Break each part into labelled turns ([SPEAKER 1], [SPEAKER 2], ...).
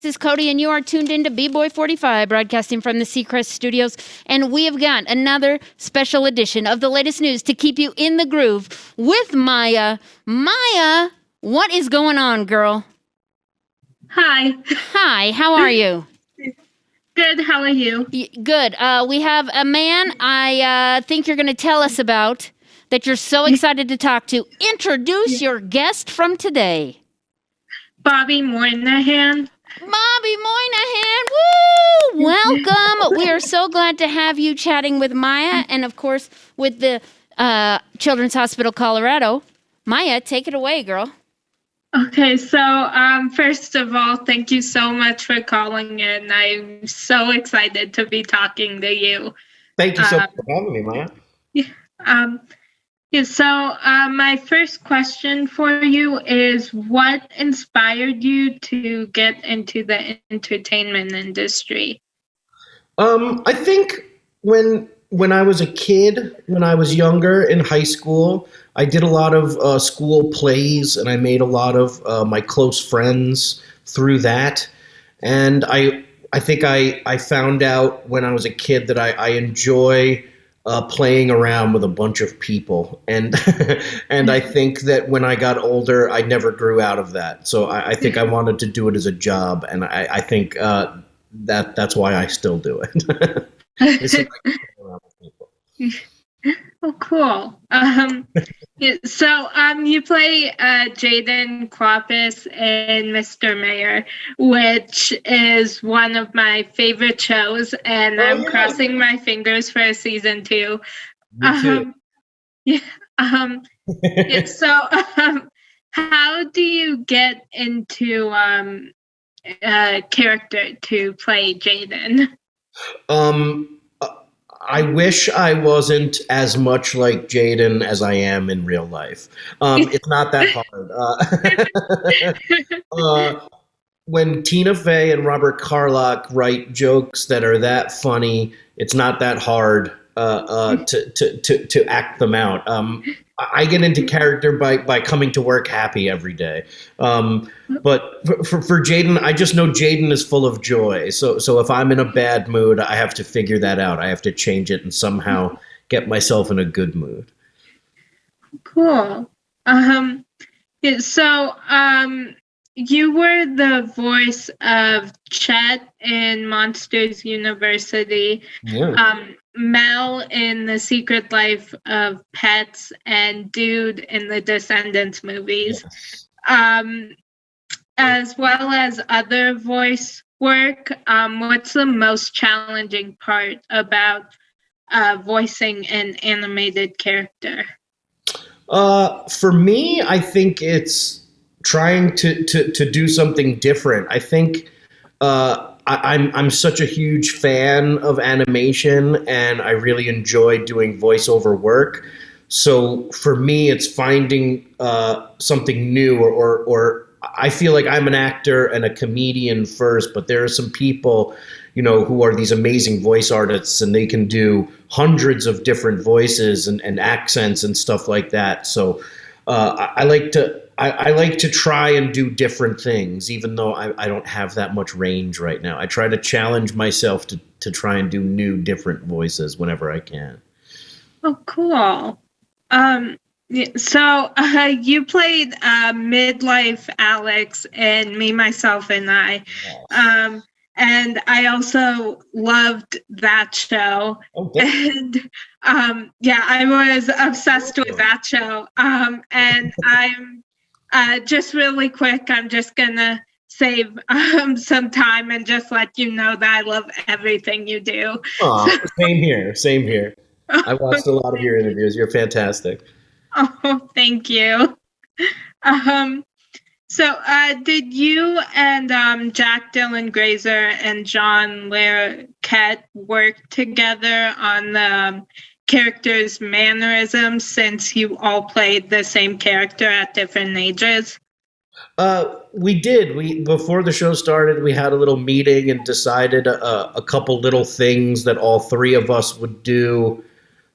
[SPEAKER 1] This is Cody, and you are tuned into B-Boy 45, broadcasting from the Seacrest Studios. And we have got another special edition of the latest news to keep you in the groove with Maya. Maya, what is going on, girl?
[SPEAKER 2] Hi.
[SPEAKER 1] Hi, how are you?
[SPEAKER 2] Good, how are you?
[SPEAKER 1] Good. We have a man I think you're going to tell us about that you're so excited to talk to. Introduce your guest from today.
[SPEAKER 2] Bobby Moynihan.
[SPEAKER 1] Bobby Moynihan, woo! Welcome. We are so glad to have you chatting with Maya and, of course, with the Children's Hospital Colorado. Maya, take it away, girl.
[SPEAKER 2] Okay, so first of all, thank you so much for calling in. I'm so excited to be talking to you.
[SPEAKER 3] Thank you so much for having me, Maya.
[SPEAKER 2] So my first question for you is, what inspired you to get into the entertainment industry?
[SPEAKER 3] I think when I was a kid, when I was younger in high school, I did a lot of school plays, and I made a lot of my close friends through that. And I think I found out when I was a kid that I enjoy playing around with a bunch of people, and and I think that when I got older, I never grew out of that. So I think I wanted to do it as a job, and I think that's why I still do it. It's like around with people.
[SPEAKER 2] Oh, cool. So you play Jaden Quapis in Mr. Mayor, which is one of my favorite shows, and I'm crossing my fingers for season 2.
[SPEAKER 3] Me too.
[SPEAKER 2] So how do you get into character to play Jaden?
[SPEAKER 3] I wish I wasn't as much like Jaden as I am in real life. It's not that hard. When Tina Fey and Robert Carlock write jokes that are that funny, it's not that hard to act them out. I get into character by coming to work happy every day. But for Jaden, I just know Jaden is full of joy. So if I'm in a bad mood, I have to figure that out. I have to change it and somehow get myself in a good mood.
[SPEAKER 2] Cool. So you were the voice of Chet in Monsters University.
[SPEAKER 3] Yeah.
[SPEAKER 2] Mel in The Secret Life of Pets, and Dude in the Descendants movies, as well as other voice work. What's the most challenging part about voicing an animated character?
[SPEAKER 3] For me, I think it's trying to do something different. I think I'm such a huge fan of animation, and I really enjoy doing voiceover work. So for me, it's finding something new, or I feel like I'm an actor and a comedian first, but there are some people, who are these amazing voice artists, and they can do hundreds of different voices and accents and stuff like that. So I like to try and do different things, even though I don't have that much range right now. I try to challenge myself to try and do new, different voices whenever I can.
[SPEAKER 2] Oh, cool. So you played Midlife Alex in Me, Myself, and I.
[SPEAKER 3] Yes.
[SPEAKER 2] And I also loved that show.
[SPEAKER 3] Okay.
[SPEAKER 2] And I was obsessed with that show. And I'm just really quick, I'm just gonna save some time and just let you know that I love everything you do.
[SPEAKER 3] Aw, same here. I watched a lot of your interviews. You're fantastic.
[SPEAKER 2] Oh, thank you. So did you and Jack Dylan Grazer and John Larroquette work together on the character's mannerisms, since you all played the same character at different ages?
[SPEAKER 3] We did. Before the show started, we had a little meeting and decided a couple little things that all three of us would do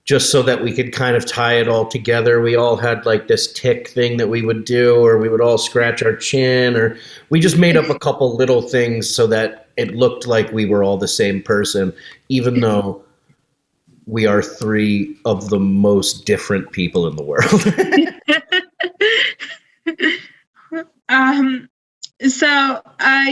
[SPEAKER 3] just so that we could kind of tie it all together. We all had like this tick thing that we would do, or we would all scratch our chin, or we just made up a couple little things so that it looked like we were all the same person, even though we are three of the most different people in the world.
[SPEAKER 2] So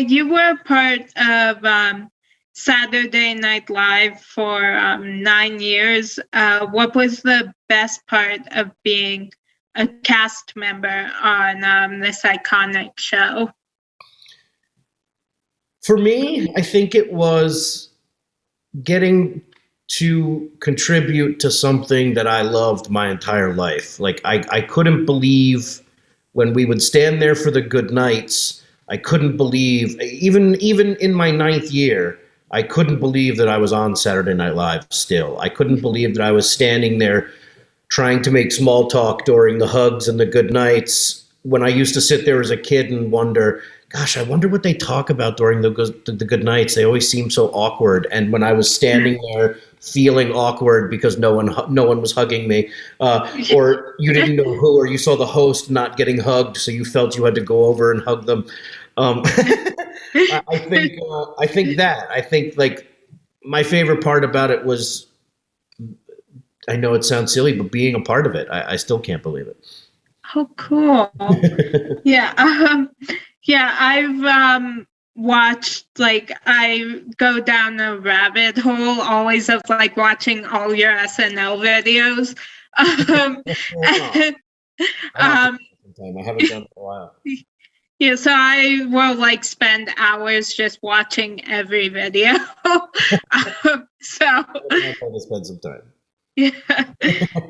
[SPEAKER 2] you were part of Saturday Night Live for 9 years. What was the best part of being a cast member on this iconic show?
[SPEAKER 3] For me, I think it was getting to contribute to something that I loved my entire life. Like I couldn't believe when we would stand there for the good nights. I couldn't believe, even in my 9th year, I couldn't believe that I was on Saturday Night Live still. I couldn't believe that I was standing there trying to make small talk during the hugs and the good nights, when I used to sit there as a kid and wonder, gosh, I wonder what they talk about during the good nights. They always seem so awkward. And when I was standing there feeling awkward because no one was hugging me, or you didn't know who, or you saw the host not getting hugged, so you felt you had to go over and hug them. I think like my favorite part about it was, I know it sounds silly, but being a part of it, I still can't believe it.
[SPEAKER 2] Oh, cool. Yeah. Yeah, I've watched, like, I go down a rabbit hole always of like watching all your SNL videos.
[SPEAKER 3] I haven't done it in a while.
[SPEAKER 2] Yeah, so I will like spend hours just watching every video. So
[SPEAKER 3] I'm going to spend some time.
[SPEAKER 2] yeah,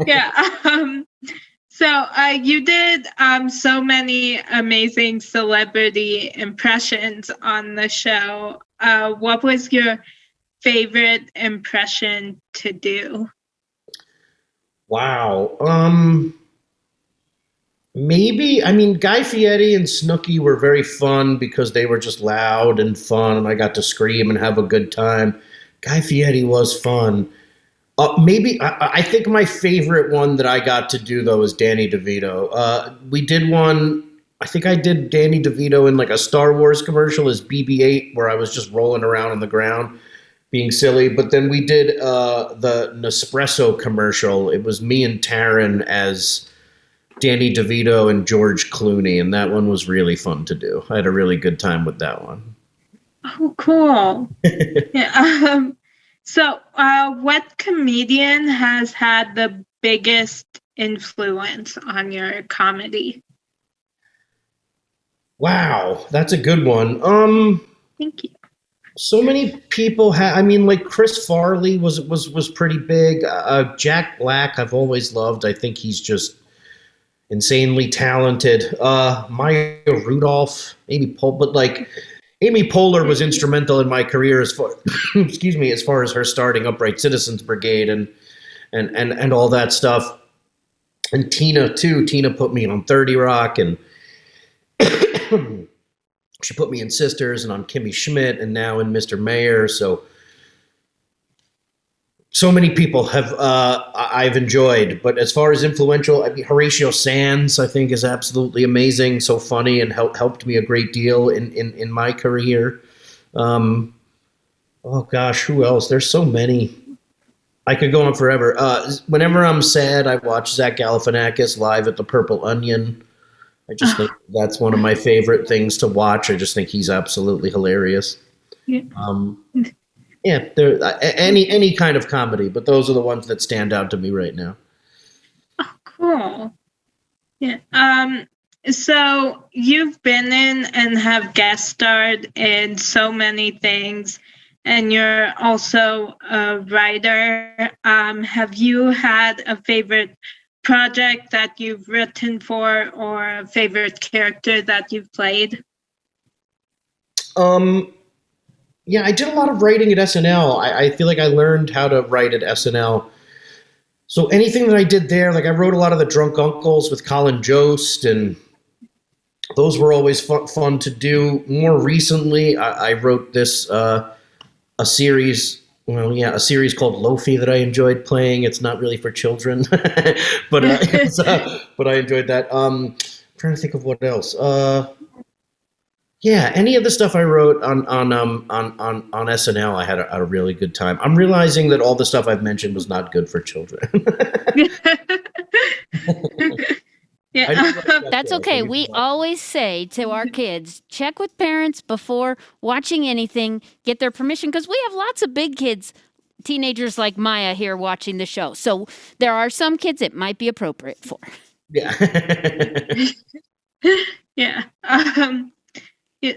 [SPEAKER 2] yeah. So you did so many amazing celebrity impressions on the show. What was your favorite impression to do?
[SPEAKER 3] Wow. Maybe, I mean, Guy Fieri and Snooki were very fun because they were just loud and fun, and I got to scream and have a good time. Guy Fieri was fun. Maybe I think my favorite one that I got to do though was Danny DeVito. We did one. I think I did Danny DeVito in like a Star Wars commercial as BB-8, where I was just rolling around on the ground, being silly. But then we did the Nespresso commercial. It was me and Taryn as Danny DeVito and George Clooney, and that one was really fun to do. I had a really good time with that one.
[SPEAKER 2] Oh, cool. Yeah. So, what comedian has had the biggest influence on your comedy?
[SPEAKER 3] Wow, that's a good one.
[SPEAKER 2] Thank you.
[SPEAKER 3] So many people I mean, like Chris Farley was pretty big. Jack Black, I've always loved. I think he's just insanely talented. Maya Rudolph, Amy Poehler was instrumental in my career as far, excuse me, as far as her starting Upright Citizens Brigade and all that stuff. And Tina too. Tina put me on 30 Rock, and she put me in Sisters and on Kimmy Schmidt, and now in Mr. Mayor. So many people have I've enjoyed, but as far as influential, I mean, Horatio Sands, I think, is absolutely amazing, so funny, and helped me a great deal in my career. Oh gosh, who else? There's so many. I could go on forever. Whenever I'm sad, I watch Zach Galifianakis live at the Purple Onion. I just think that's one of my favorite things to watch. I just think he's absolutely hilarious.
[SPEAKER 2] Yeah.
[SPEAKER 3] Yeah, there any kind of comedy, but those are the ones that stand out to me right now.
[SPEAKER 2] Oh, cool. Yeah. So you've been in and have guest starred in so many things, and you're also a writer. Have you had a favorite project that you've written for, or a favorite character that you've played?
[SPEAKER 3] Yeah, I did a lot of writing at SNL. I feel like I learned how to write at SNL. So anything that I did there, like I wrote a lot of the Drunk Uncles with Colin Jost, and those were always fun to do. More recently, I wrote this a series well, yeah, a series called Lofi that I enjoyed playing. It's not really for children, but but I enjoyed that. Trying to think of what else. Yeah, any of the stuff I wrote on SNL, I had a really good time. I'm realizing that all the stuff I've mentioned was not good for children. I
[SPEAKER 2] Yeah.
[SPEAKER 3] do like that
[SPEAKER 1] That's
[SPEAKER 3] show.
[SPEAKER 1] okay. We always say to our kids, check with parents before watching anything, get their permission, because we have lots of big kids, teenagers like Maya here watching the show. So there are some kids it might be appropriate for.
[SPEAKER 3] Yeah.
[SPEAKER 2] Yeah.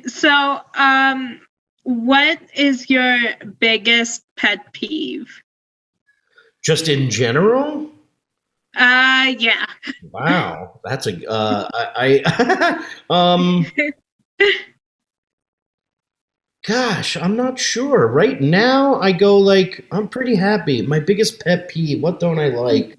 [SPEAKER 2] So, what is your biggest pet peeve?
[SPEAKER 3] Just in general?
[SPEAKER 2] Yeah.
[SPEAKER 3] Wow, that's a gosh, I'm not sure. Right now, I go like I'm pretty happy. My biggest pet peeve. What don't I like?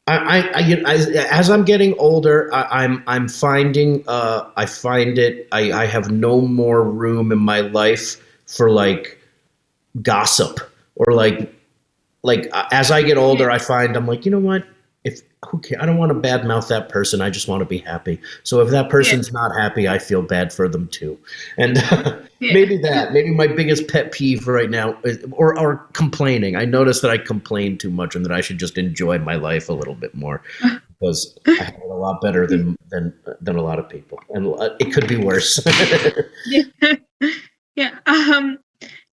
[SPEAKER 3] As I'm getting older, I'm finding I find it I have no more room in my life for like gossip or as I get older, I find I'm like, you know what? If okay, I don't want to badmouth that person. I just want to be happy. So if that person's not happy, I feel bad for them too. And maybe my biggest pet peeve right now is, or complaining. I notice that I complain too much and that I should just enjoy my life a little bit more because I have it a lot better than a lot of people, and it could be worse.
[SPEAKER 2] Yeah.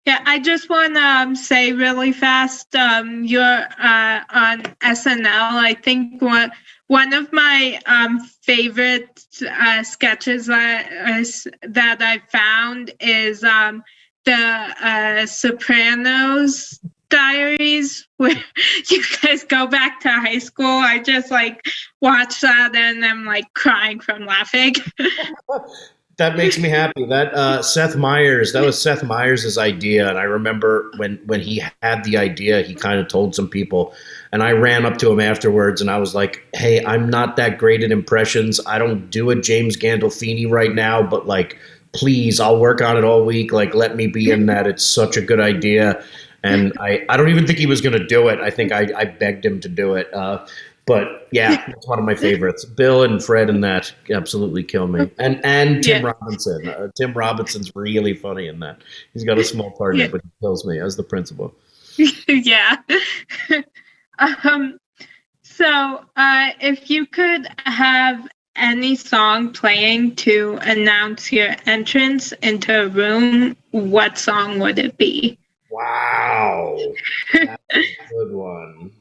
[SPEAKER 2] Yeah, I just want to say really fast, you're on SNL. I think one of my favorite sketches that I found is the Sopranos Diaries, where you guys go back to high school. I just like watch that and I'm like crying from laughing.
[SPEAKER 3] That makes me happy. That was Seth Meyers' idea, and I remember when he had the idea, he kind of told some people, and I ran up to him afterwards, and I was like, "Hey, I'm not that great at impressions. I don't do a James Gandolfini right now, but like, please, I'll work on it all week. Like, let me be in that. It's such a good idea." And I don't even think he was going to do it. I think I begged him to do it. But yeah, it's one of my favorites. Bill and Fred and that absolutely kill me. And Tim Robinson. Tim Robinson's really funny in that. He's got a small part in it, but he kills me as the principal.
[SPEAKER 2] Yeah. So if you could have any song playing to announce your entrance into a room, what song would it be?
[SPEAKER 3] Wow. That's a good one.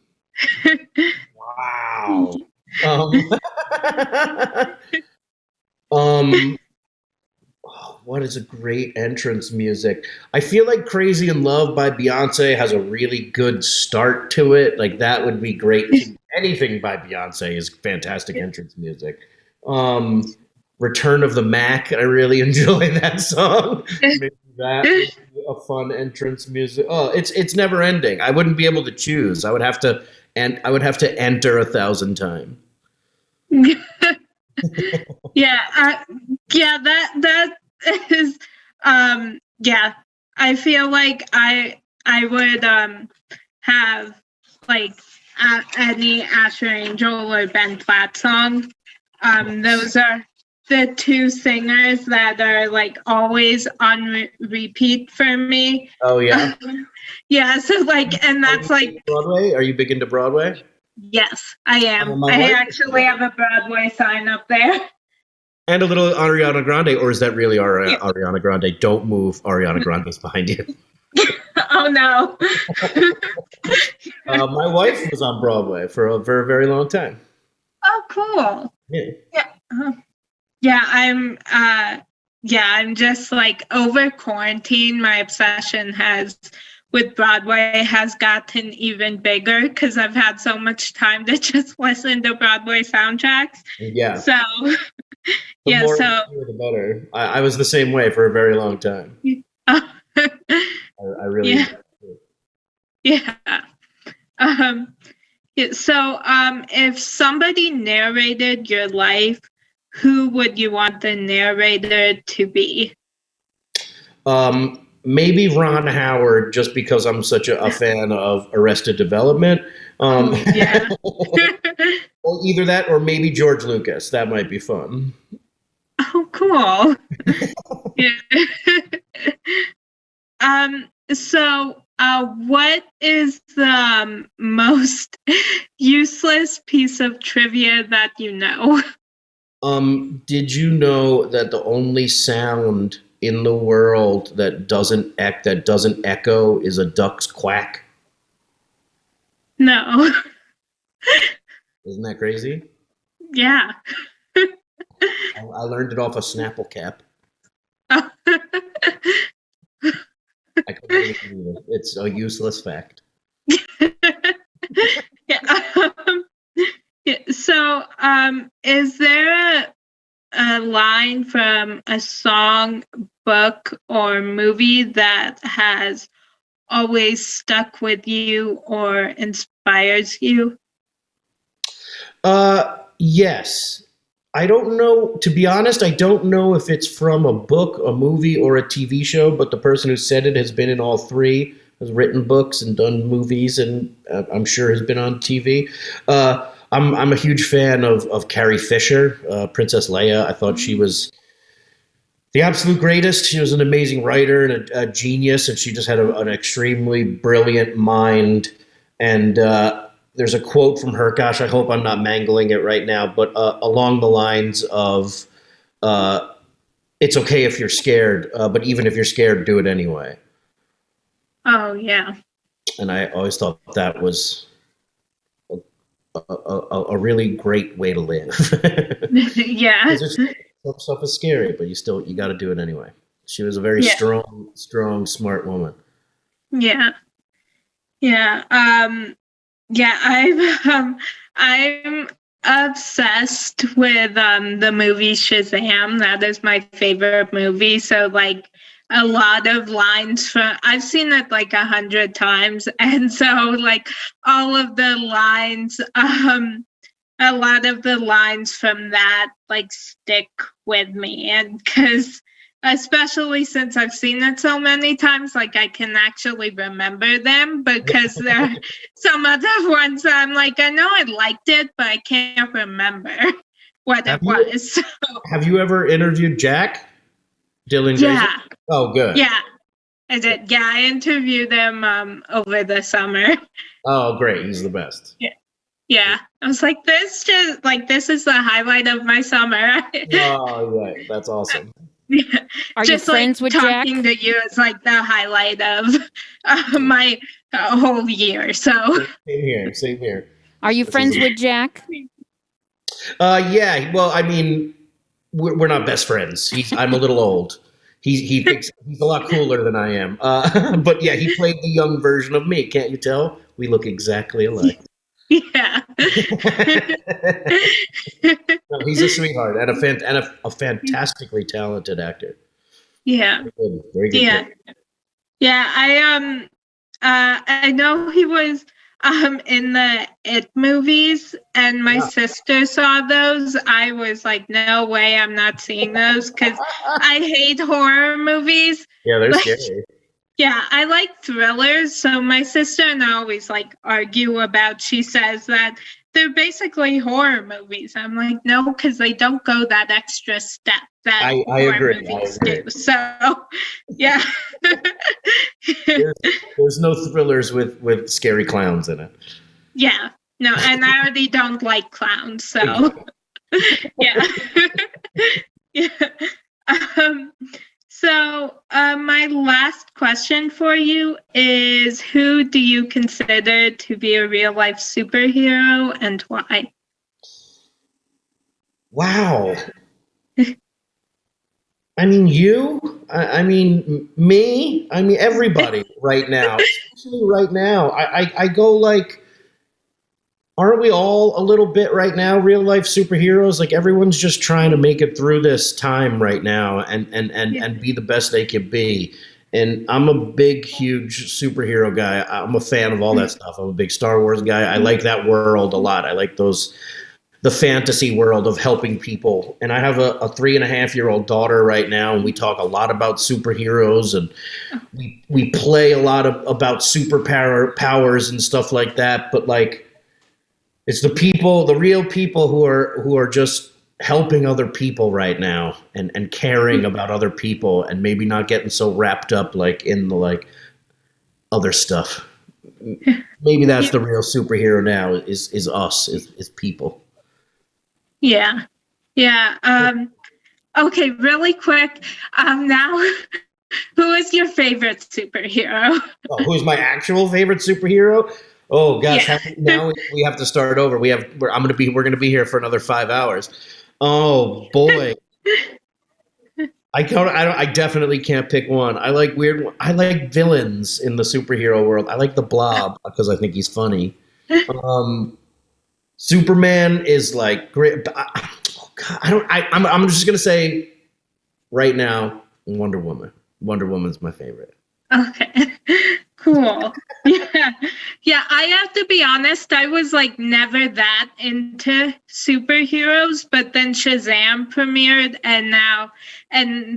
[SPEAKER 3] Wow. What is a great entrance music? I feel like Crazy in Love by Beyonce has a really good start to it. Like that would be great. Anything by Beyonce is fantastic entrance music. Return of the Mac, I really enjoy that song. Maybe that would be a fun entrance music. Oh, it's never ending. I wouldn't be able to choose. I would have to enter 1,000 times.
[SPEAKER 2] Yeah, that is yeah. I feel like I would have like any Asher Angel or Ben Platt song. Those are the two singers that are like always on repeat for me.
[SPEAKER 3] Oh yeah.
[SPEAKER 2] Yeah, so like, and that's like
[SPEAKER 3] Broadway. Are you big into Broadway?
[SPEAKER 2] Yes, I am. I actually have a Broadway sign up there.
[SPEAKER 3] And a little Ariana Grande, or is that really Ariana Grande? Don't move, Ariana Grande's behind you.
[SPEAKER 2] Oh no.
[SPEAKER 3] My wife was on Broadway for a very, very long time.
[SPEAKER 2] Oh, cool.
[SPEAKER 3] Yeah.
[SPEAKER 2] Yeah, I'm just like over quarantine, my obsession with Broadway has gotten even bigger because I've had so much time to just listen to Broadway soundtracks.
[SPEAKER 3] Yeah.
[SPEAKER 2] So
[SPEAKER 3] the more the better. I was the same way for a very long time. I really
[SPEAKER 2] yeah. So if somebody narrated your life, who would you want the narrator to be?
[SPEAKER 3] maybe Ron Howard, just because I'm such a fan of Arrested Development.
[SPEAKER 2] Yeah.
[SPEAKER 3] Well, either that or maybe George Lucas. That might be fun.
[SPEAKER 2] Oh, cool. Yeah. So, what is the most useless piece of trivia that you know?
[SPEAKER 3] Did you know that the only sound in the world that doesn't echo is a duck's quack?
[SPEAKER 2] No.
[SPEAKER 3] Isn't that crazy?
[SPEAKER 2] Yeah.
[SPEAKER 3] I learned it off a Snapple cap.
[SPEAKER 2] Oh.
[SPEAKER 3] I couldn't believe it. It's a useless fact.
[SPEAKER 2] Yeah. Yeah. So, is there a line from a song, book, or movie that has always stuck with you or inspires you?
[SPEAKER 3] Yes. I don't know, to be honest, I don't know if it's from a book, a movie, or a TV show, but the person who said it has been in all three, has written books and done movies, and I'm sure has been on TV. I'm a huge fan of Carrie Fisher, Princess Leia. I thought she was the absolute greatest. She was an amazing writer and a genius, and she just had an extremely brilliant mind. And there's a quote from her. Gosh, I hope I'm not mangling it right now, but along the lines of, "It's okay if you're scared, but even if you're scared, do it anyway."
[SPEAKER 2] Oh, yeah.
[SPEAKER 3] And I always thought that was a really great way to live.
[SPEAKER 2] Yeah.
[SPEAKER 3] Some stuff is scary, but you got to do it anyway. She was a very strong, smart woman.
[SPEAKER 2] Yeah. Yeah. Yeah, I'm obsessed with the movie Shazam. That is my favorite movie. So like a lot of lines from I've seen it like 100 times, and so like all of the lines, a lot of the lines from that like stick with me, and because especially since I've seen it so many times, like I can actually remember them, because there are some other ones that I'm like, I know I liked it, but I can't remember what it was. So,
[SPEAKER 3] have you ever interviewed Jack? Dylan
[SPEAKER 2] yeah.
[SPEAKER 3] Jason? Oh, good.
[SPEAKER 2] Yeah, I did. Yeah, I interviewed him over the summer.
[SPEAKER 3] Oh, great. He's the best.
[SPEAKER 2] Yeah. Yeah. I was like, this is the highlight of my summer.
[SPEAKER 3] Oh, yeah. That's awesome.
[SPEAKER 2] Yeah.
[SPEAKER 1] Are
[SPEAKER 2] just
[SPEAKER 1] you friends
[SPEAKER 2] like
[SPEAKER 1] with Jack?
[SPEAKER 2] Talking to you is like the highlight of my whole year. So
[SPEAKER 3] Same here.
[SPEAKER 1] Are you friends with Jack?
[SPEAKER 3] Yeah. Well, I mean, we're not best friends. I'm a little old. He thinks he's a lot cooler than I am. But yeah, he played the young version of me. Can't you tell? We look exactly alike.
[SPEAKER 2] Yeah.
[SPEAKER 3] No, he's a sweetheart and a fantastically talented actor.
[SPEAKER 2] Yeah.
[SPEAKER 3] Very good.
[SPEAKER 2] Yeah. Kid. Yeah. I know he was in the It movies, and my sister saw those. I was like, no way, I'm not seeing those, because I hate horror movies.
[SPEAKER 3] Yeah, they're scary.
[SPEAKER 2] Yeah, I like thrillers, so my sister and I always like argue about, she says that they're basically horror movies. I'm like, no, because they don't go that extra step that
[SPEAKER 3] I
[SPEAKER 2] horror
[SPEAKER 3] agree.
[SPEAKER 2] movies do. So, yeah.
[SPEAKER 3] There's no thrillers with scary clowns in it.
[SPEAKER 2] Yeah, no, and I already don't like clowns, so yeah. Yeah. So my last question for you is, who do you consider to be a real life superhero, and why?
[SPEAKER 3] Wow. I mean, you. I mean, me. I mean, everybody right now. Especially right now. I go like, aren't we all a little bit right now real life superheroes? Like everyone's just trying to make it through this time right now and be the best they can be. And I'm a big, huge superhero guy. I'm a fan of all that stuff. I'm a big Star Wars guy. I like that world a lot. I like those the fantasy world of helping people. And I have a 3.5-year-old daughter right now, and we talk a lot about superheroes, and we play a lot about powers and stuff like that. But like, it's the real people who are just helping other people right now, and caring about other people, and maybe not getting so wrapped up like in the like other stuff. Maybe that's the real superhero now, is us, is people.
[SPEAKER 2] Yeah. Okay, really quick. Now, who is your favorite superhero?
[SPEAKER 3] Oh, who's my actual favorite superhero? Oh gosh,
[SPEAKER 2] Yeah.
[SPEAKER 3] now we have to start over. We're gonna be here for another 5 hours. Oh boy. I definitely can't pick one. I like villains in the superhero world. I like the Blob because I think he's funny. Superman is like great. Oh God, I'm just gonna say right now, Wonder Woman. Wonder Woman's my favorite.
[SPEAKER 2] Okay, cool. Yeah. I have to be honest. I was like never that into superheroes, but then Shazam premiered, and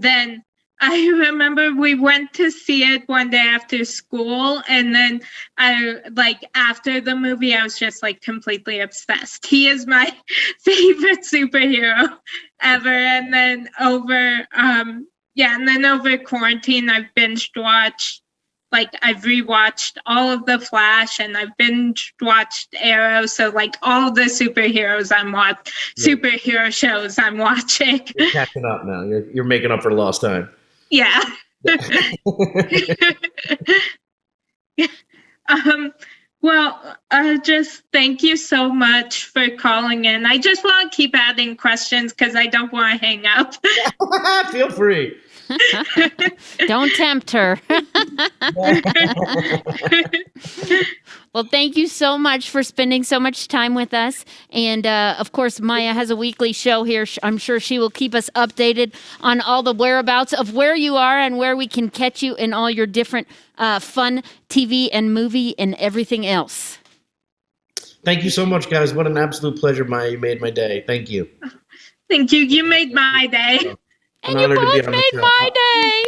[SPEAKER 2] then I remember we went to see it one day after school, and then after the movie, I was just like completely obsessed. He is my favorite superhero ever. And then over quarantine, I've rewatched all of The Flash, and I've binge watched Arrow. So like all the superhero shows I'm watching.
[SPEAKER 3] You're catching up now. You're making up for lost time.
[SPEAKER 2] Yeah. Well, just thank you so much for calling in. I just want to keep adding questions because I don't want to hang up.
[SPEAKER 3] Feel free.
[SPEAKER 1] Don't tempt her. Well, thank you so much for spending so much time with us. And of course, Maya has a weekly show here. I'm sure she will keep us updated on all the whereabouts of where you are and where we can catch you in all your different fun TV and movie and everything else.
[SPEAKER 3] Thank you so much, guys. What an absolute pleasure, Maya. You made my day. Thank you.
[SPEAKER 2] Thank you. You made my day.
[SPEAKER 1] And you both made my day.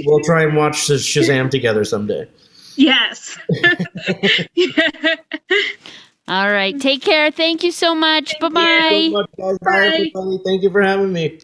[SPEAKER 3] We'll try and watch Shazam together someday.
[SPEAKER 2] Yes.
[SPEAKER 1] All right. Take care. Thank you so much. Bye-bye.
[SPEAKER 3] Thank you so much, guys. Bye, everybody. Thank you for having me.